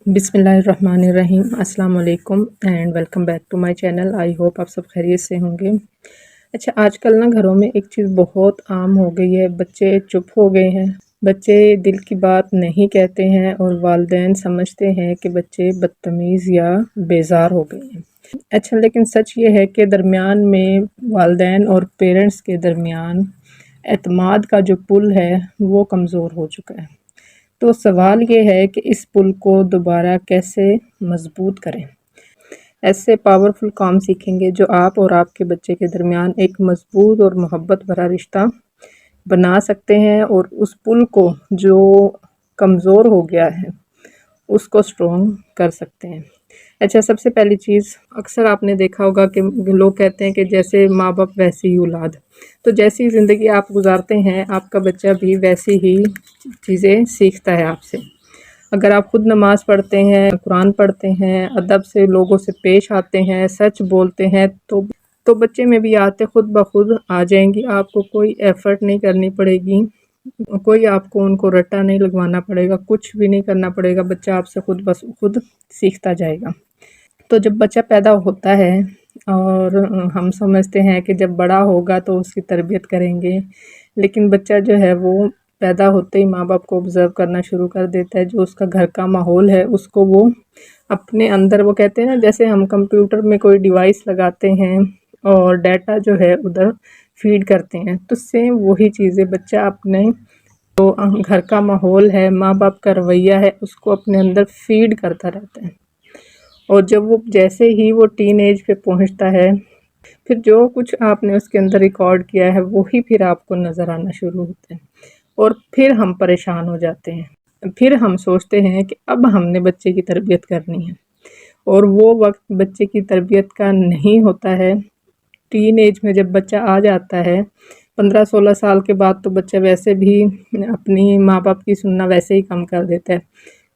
بسم اللہ الرحمن الرحیم۔ السلام علیکم and welcome back to my channel. I hope آپ سب خیریت سے ہوں گے۔ اچھا، آج کل نا گھروں میں ایک چیز بہت عام ہو گئی ہے، بچے چپ ہو گئے ہیں، بچے دل کی بات نہیں کہتے ہیں اور والدین سمجھتے ہیں کہ بچے بدتمیز یا بیزار ہو گئے ہیں۔ اچھا، لیکن سچ یہ ہے کہ درمیان میں والدین اور پیرنٹس کے درمیان اعتماد کا جو پل ہے وہ کمزور ہو چکا ہے۔ تو سوال یہ ہے کہ اس پل کو دوبارہ کیسے مضبوط کریں۔ ایسے پاورفل کام سیکھیں گے جو آپ اور آپ کے بچے کے درمیان ایک مضبوط اور محبت بھرا رشتہ بنا سکتے ہیں، اور اس پل کو جو کمزور ہو گیا ہے اس کو سٹرونگ کر سکتے ہیں۔ اچھا، سب سے پہلی چیز، اکثر آپ نے دیکھا ہوگا کہ لوگ کہتے ہیں کہ جیسے ماں باپ ویسی ہی اولاد۔ تو جیسی زندگی آپ گزارتے ہیں آپ کا بچہ بھی ویسی ہی چیزیں سیکھتا ہے آپ سے۔ اگر آپ خود نماز پڑھتے ہیں، قرآن پڑھتے ہیں، ادب سے لوگوں سے پیش آتے ہیں، سچ بولتے ہیں، تو بچے میں بھی عادتیں خود بخود آ جائیں گی۔ آپ کو کوئی ایفرٹ نہیں کرنی پڑے گی، کوئی آپ کو ان کو رٹا نہیں لگوانا پڑے گا، کچھ بھی نہیں کرنا پڑے گا، بچہ آپ سے خود سیکھتا جائے گا۔ تو جب بچہ پیدا ہوتا ہے اور ہم سمجھتے ہیں کہ جب بڑا ہوگا تو اس کی تربیت کریں گے، لیکن بچہ جو ہے وہ پیدا ہوتے ہی ماں باپ کو آبزرو کرنا شروع کر دیتا ہے۔ جو اس کا گھر کا ماحول ہے اس کو وہ اپنے اندر، وہ کہتے ہیں نا جیسے ہم کمپیوٹر میں کوئی ڈیوائس لگاتے ہیں اور ڈیٹا جو ہے ادھر فیڈ کرتے ہیں، تو سیم وہی چیزیں بچہ اپنے جو گھر کا ماحول ہے، ماں باپ کا رویہ ہے، اس کو اپنے اندر فیڈ کرتا رہتا ہے۔ اور جب وہ جیسے ہی وہ ٹین ایج پہ پہنچتا ہے، پھر جو کچھ آپ نے اس کے اندر ریکارڈ کیا ہے وہی پھر آپ کو نظر آنا شروع ہوتا ہے، اور پھر ہم پریشان ہو جاتے ہیں۔ پھر ہم سوچتے ہیں کہ اب ہم نے بچے کی تربیت کرنی ہے، اور وہ وقت بچے کی تربیت کا نہیں ہوتا ہے۔ ٹین ایج میں جب بچہ آ جاتا ہے 15-16 سال کے بعد، تو بچہ ویسے بھی اپنی ماں باپ کی سننا ویسے ہی کم کر دیتا ہے۔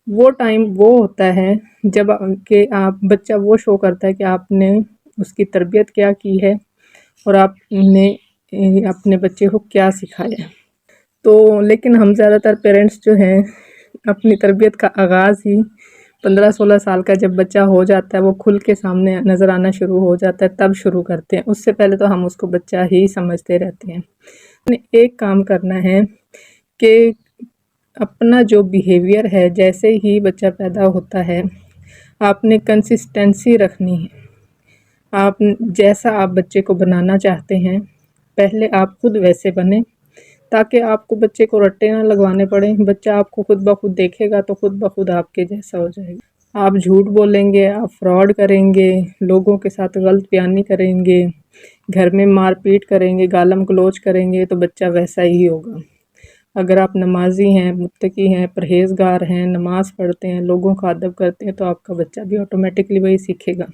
وہ ٹائم وہ ہوتا ہے جب کہ آپ بچہ وہ شو کرتا ہے کہ آپ نے اس کی تربیت کیا کی ہے اور آپ نے اپنے بچے کو کیا سکھایا ہے۔ تو لیکن ہم زیادہ تر پیرنٹس جو ہیں اپنی تربیت کا آغاز ہی 15-16 سال کا جب بچہ ہو جاتا ہے، وہ کھل کے سامنے نظر آنا شروع ہو جاتا ہے، تب شروع کرتے ہیں۔ اس سے پہلے تو ہم اس کو بچہ ہی سمجھتے رہتے ہیں۔ ایک کام کرنا ہے کہ اپنا جو بیہیویئر ہے، جیسے ہی بچہ پیدا ہوتا ہے آپ نے کنسسٹنسی رکھنی ہے۔ آپ جیسا آپ بچے کو بنانا چاہتے ہیں پہلے آپ خود ویسے بنیں، تاکہ آپ کو بچے کو رٹے نہ لگوانے پڑیں۔ بچہ آپ کو خود بخود دیکھے گا تو خود بخود آپ کے جیسا ہو جائے گا۔ آپ جھوٹ بولیں گے، آپ فراڈ کریں گے، لوگوں کے ساتھ غلط بیانی کریں گے، گھر میں مار پیٹ کریں گے، گالم گلوچ کریں گے، تو بچہ ویسا ہی ہوگا۔ اگر آپ نمازی ہیں، متقی ہیں، پرہیزگار ہیں، نماز پڑھتے ہیں، لوگوں کا ادب کرتے ہیں، تو آپ کا بچہ بھی آٹومیٹکلی وہی سیکھے گا۔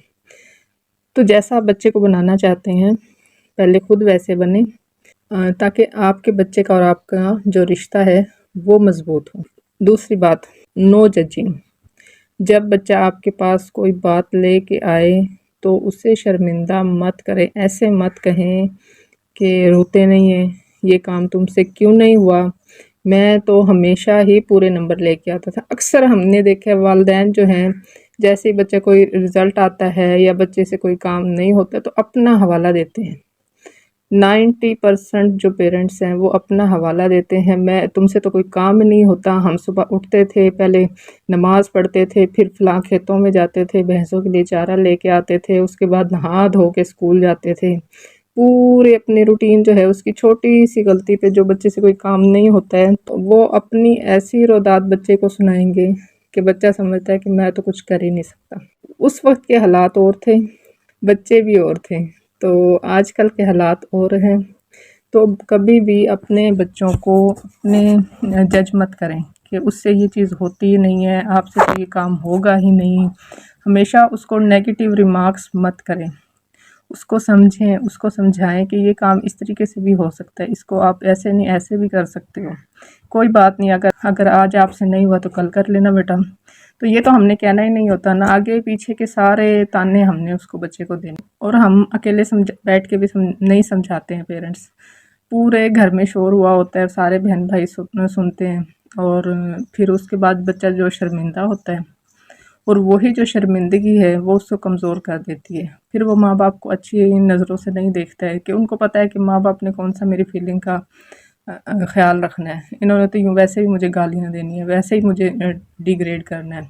تو جیسا آپ بچے کو بنانا چاہتے ہیں پہلے خود ویسے بنیں، تاکہ آپ کے بچے کا اور آپ کا جو رشتہ ہے وہ مضبوط ہو۔ دوسری بات، نو ججنگ۔ جب بچہ آپ کے پاس کوئی بات لے کے آئے تو اسے شرمندہ مت کریں، ایسے مت کہیں کہ روتے نہیں ہیں، یہ کام تم سے کیوں نہیں ہوا، میں تو ہمیشہ ہی پورے نمبر لے کے آتا تھا۔ اکثر ہم نے دیکھا ہے والدین جو ہیں جیسے ہی بچہ کوئی رزلٹ آتا ہے یا بچے سے کوئی کام نہیں ہوتا تو اپنا حوالہ دیتے ہیں۔ 90% جو پیرنٹس ہیں وہ اپنا حوالہ دیتے ہیں، میں تم سے تو کوئی کام نہیں ہوتا، ہم صبح اٹھتے تھے، پہلے نماز پڑھتے تھے، پھر فلاں کھیتوں میں جاتے تھے، بھینسوں کے لیے چارہ لے کے آتے تھے، اس کے بعد نہا دھو کے اسکول جاتے تھے۔ پورے اپنے روٹین جو ہے اس کی چھوٹی سی غلطی پہ جو بچے سے کوئی کام نہیں ہوتا ہے تو وہ اپنی ایسی روداد بچے کو سنائیں گے کہ بچہ سمجھتا ہے کہ میں تو کچھ کر ہی نہیں سکتا۔ اس وقت کے حالات اور تھے، بچے بھی اور تھے، تو آج کل کے حالات اور ہیں۔ تو کبھی بھی اپنے بچوں کو اپنے جج مت کریں کہ اس سے یہ چیز ہوتی ہی نہیں ہے، آپ سے تو یہ کام ہوگا ہی نہیں۔ ہمیشہ اس کو نیگیٹیو ریمارکس مت کریں، اس کو سمجھیں، اس کو سمجھائیں کہ یہ کام اس طریقے سے بھی ہو سکتا ہے، اس کو آپ ایسے نہیں ایسے بھی کر سکتے ہو، کوئی بات نہیں، اگر آج آپ سے نہیں ہوا تو کل کر لینا بیٹا۔ تو یہ تو ہم نے کہنا ہی نہیں ہوتا نا، آگے پیچھے کے سارے تانے ہم نے اس کو بچے کو دینے، اور ہم اکیلے بیٹھ کے بھی نہیں سمجھاتے ہیں پیرنٹس۔ پورے گھر میں شور ہوا ہوتا ہے، سارے بہن بھائی سنتے ہیں، اور پھر اس کے بعد بچہ جو شرمندہ ہوتا ہے اور وہی جو شرمندگی ہے وہ اس کو کمزور کر دیتی ہے۔ پھر وہ ماں باپ کو اچھی نظروں سے نہیں دیکھتا ہے، کہ ان کو پتہ ہے کہ ماں باپ نے کون سا میری فیلنگ کا خیال رکھنا ہے۔ انہوں نے تو یوں ویسے ہی مجھے گالیاں دینی ہے، ویسے ہی مجھے ڈی گریڈ کرنا ہے،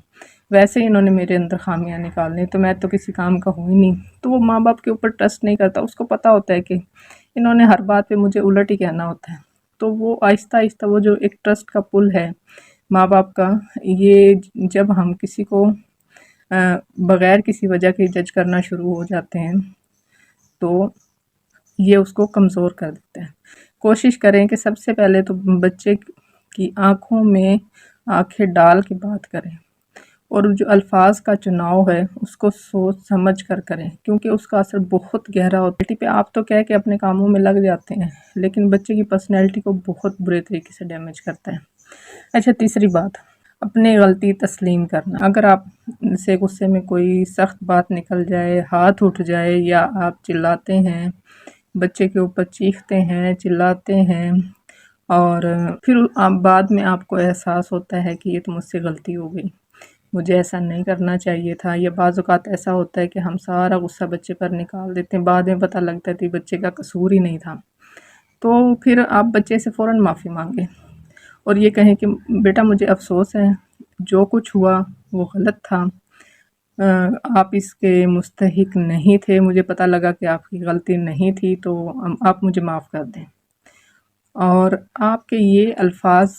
ویسے ہی انہوں نے میرے اندر خامیاں نکالنے ہیں، تو میں تو کسی کام کا ہوں ہی نہیں۔ تو وہ ماں باپ کے اوپر ٹرسٹ نہیں کرتا، اس کو پتہ ہوتا ہے کہ انہوں نے ہر بات پہ مجھے الٹ ہی کہنا ہوتا ہے۔ تو وہ آہستہ آہستہ وہ جو ایک ٹرسٹ کا پل ہے ماں باپ کا، یہ جب ہم کسی کو بغیر کسی وجہ کے جج کرنا شروع ہو جاتے ہیں تو یہ اس کو کمزور کر دیتا ہے۔ کوشش کریں کہ سب سے پہلے تو بچے کی آنکھوں میں آنکھیں ڈال کے بات کریں، اور جو الفاظ کا چناؤ ہے اس کو سوچ سمجھ کر کریں، کیونکہ اس کا اثر بہت گہرا ہوتا ہے۔ پہ آپ تو کہہ کے اپنے کاموں میں لگ جاتے ہیں، لیکن بچے کی پرسنالٹی کو بہت برے طریقے سے ڈیمیج کرتا ہے۔ اچھا، تیسری بات، اپنی غلطی تسلیم کرنا۔ اگر آپ سے غصے میں کوئی سخت بات نکل جائے، ہاتھ اٹھ جائے، یا آپ چلاتے ہیں، بچے کے اوپر چیختے ہیں، چلاتے ہیں، اور پھر بعد میں آپ کو احساس ہوتا ہے کہ یہ تو مجھ سے غلطی ہو گئی، مجھے ایسا نہیں کرنا چاہیے تھا، یا بعض اوقات ایسا ہوتا ہے کہ ہم سارا غصہ بچے پر نکال دیتے ہیں، بعد میں پتہ لگتا ہے کہ بچے کا قصور ہی نہیں تھا۔ تو پھر آپ بچے سے فوراً معافی مانگیں اور یہ کہیں کہ بیٹا مجھے افسوس ہے، جو کچھ ہوا وہ غلط تھا، آپ اس کے مستحق نہیں تھے، مجھے پتہ لگا کہ آپ کی غلطی نہیں تھی، تو آپ مجھے معاف کر دیں۔ اور آپ کے یہ الفاظ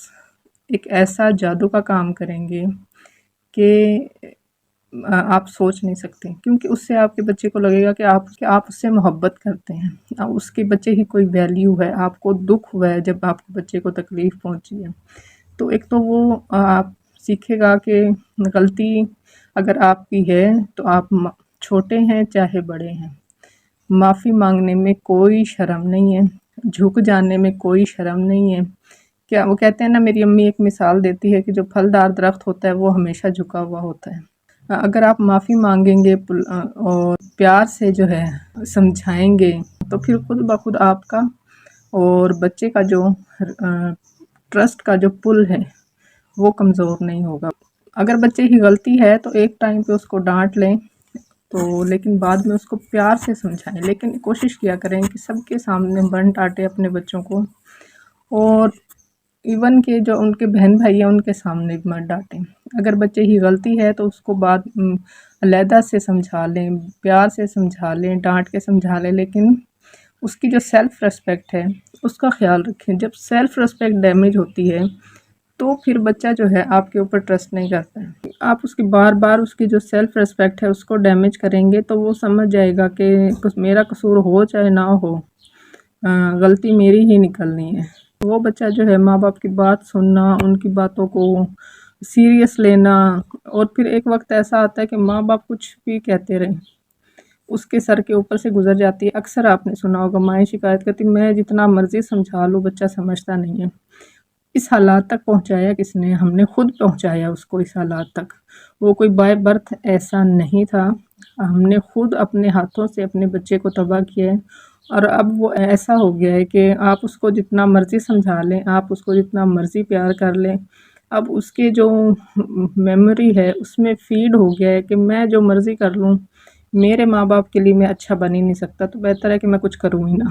ایک ایسا جادو کا کام کریں گے کہ آپ سوچ نہیں سکتے، کیونکہ اس سے آپ کے بچے کو لگے گا کہ آپ اس سے محبت کرتے ہیں، اس کے بچے کی کوئی ویلیو ہے، آپ کو دکھ ہوا ہے جب آپ کے بچے کو تکلیف پہنچی ہے۔ تو ایک تو وہ آپ سیکھے گا کہ غلطی اگر آپ کی ہے تو آپ چھوٹے ہیں چاہے بڑے ہیں، معافی مانگنے میں کوئی شرم نہیں ہے، جھک جانے میں کوئی شرم نہیں ہے۔ کیا وہ کہتے ہیں نا، میری امی ایک مثال دیتی ہے کہ جو پھلدار درخت ہوتا ہے وہ ہمیشہ جھکا ہوا ہوتا ہے۔ اگر آپ معافی مانگیں گے اور پیار سے جو ہے سمجھائیں گے، تو پھر خود بخود آپ کا اور بچے کا جو ٹرسٹ کا جو پل ہے وہ کمزور نہیں ہوگا۔ اگر بچے کی غلطی ہے تو ایک ٹائم پہ اس کو ڈانٹ لیں، تو لیکن بعد میں اس کو پیار سے سمجھائیں، لیکن کوشش کیا کریں کہ سب کے سامنے بن ٹاٹے اپنے بچوں کو، اور ایون کہ جو ان کے بہن بھائی ہیں ان کے سامنے بھی مت ڈانٹیں۔ اگر بچے کی غلطی ہے تو اس کو علیحدہ سے سمجھا لیں، پیار سے سمجھا لیں، ڈانٹ کے سمجھا لیں، لیکن اس کی جو سیلف ریسپیکٹ ہے اس کا خیال رکھیں۔ جب سیلف ریسپیکٹ ڈیمیج ہوتی ہے تو پھر بچہ جو ہے آپ کے اوپر ٹرسٹ نہیں کرتا ہے۔ آپ اس کی بار بار اس کی جو سیلف ریسپیکٹ ہے اس کو ڈیمیج کریں گے تو وہ سمجھ جائے گا کہ میرا قصور ہو چاہے نہ ہو، غلطی میری ہی نکلنی ہے۔ وہ بچہ جو ہے ماں باپ کی بات سننا، ان کی باتوں کو سیریس لینا، اور پھر ایک وقت ایسا آتا ہے کہ ماں باپ کچھ بھی کہتے رہیں، اس کے سر کے اوپر سے گزر جاتی ہے۔ اکثر آپ نے سنا ہوگا مائیں شکایت کرتی، میں جتنا مرضی سمجھا لوں بچہ سمجھتا نہیں ہے۔ اس حالات تک پہنچایا کس نے؟ ہم نے خود پہنچایا اس کو اس حالات تک۔ وہ کوئی بائی برتھ ایسا نہیں تھا، ہم نے خود اپنے ہاتھوں سے اپنے بچے کو تباہ کیا ہے، اور اب وہ ایسا ہو گیا ہے کہ آپ اس کو جتنا مرضی سمجھا لیں، آپ اس کو جتنا مرضی پیار کر لیں، اب اس کے جو میموری ہے اس میں فیڈ ہو گیا ہے کہ میں جو مرضی کر لوں، میرے ماں باپ کے لیے میں اچھا بن ہی نہیں سکتا، تو بہتر ہے کہ میں کچھ کروں ہی نہ۔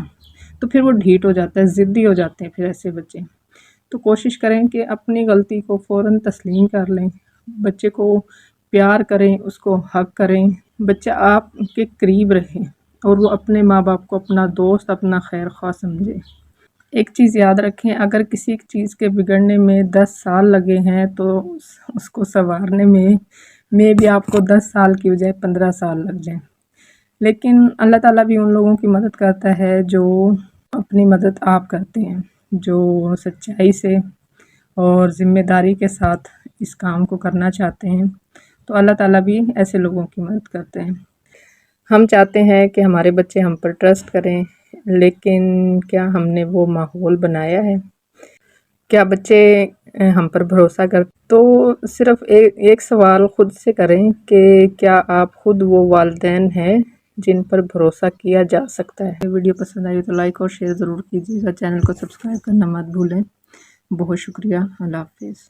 تو پھر وہ ڈھیٹ ہو جاتا ہے، ضدی ہو جاتے ہیں پھر ایسے بچے۔ تو کوشش کریں کہ اپنی غلطی کو فوراً تسلیم کر لیں، بچے کو پیار کریں، اس کو حق کریں، بچہ آپ کے قریب رہے اور وہ اپنے ماں باپ کو اپنا دوست، اپنا خیر خواہ سمجھے۔ ایک چیز یاد رکھیں، اگر کسی چیز کے بگڑنے میں 10 سال لگے ہیں تو اس کو سنوارنے میں بھی آپ کو 10 سال کی بجائے 15 سال لگ جائیں، لیکن اللہ تعالیٰ بھی ان لوگوں کی مدد کرتا ہے جو اپنی مدد آپ کرتے ہیں، جو سچائی سے اور ذمہ داری کے ساتھ اس کام کو کرنا چاہتے ہیں، تو اللہ تعالیٰ بھی ایسے لوگوں کی مدد کرتے ہیں۔ ہم چاہتے ہیں کہ ہمارے بچے ہم پر ٹرسٹ کریں، لیکن کیا ہم نے وہ ماحول بنایا ہے؟ کیا بچے ہم پر بھروسہ کرتے؟ تو صرف ایک سوال خود سے کریں کہ کیا آپ خود وہ والدین ہیں جن پر بھروسہ کیا جا سکتا ہے؟ ویڈیو پسند آئی تو لائک اور شیئر ضرور کیجیے گا، چینل کو سبسکرائب کرنا مت بھولیں۔ بہت شکریہ، اللہ حافظ۔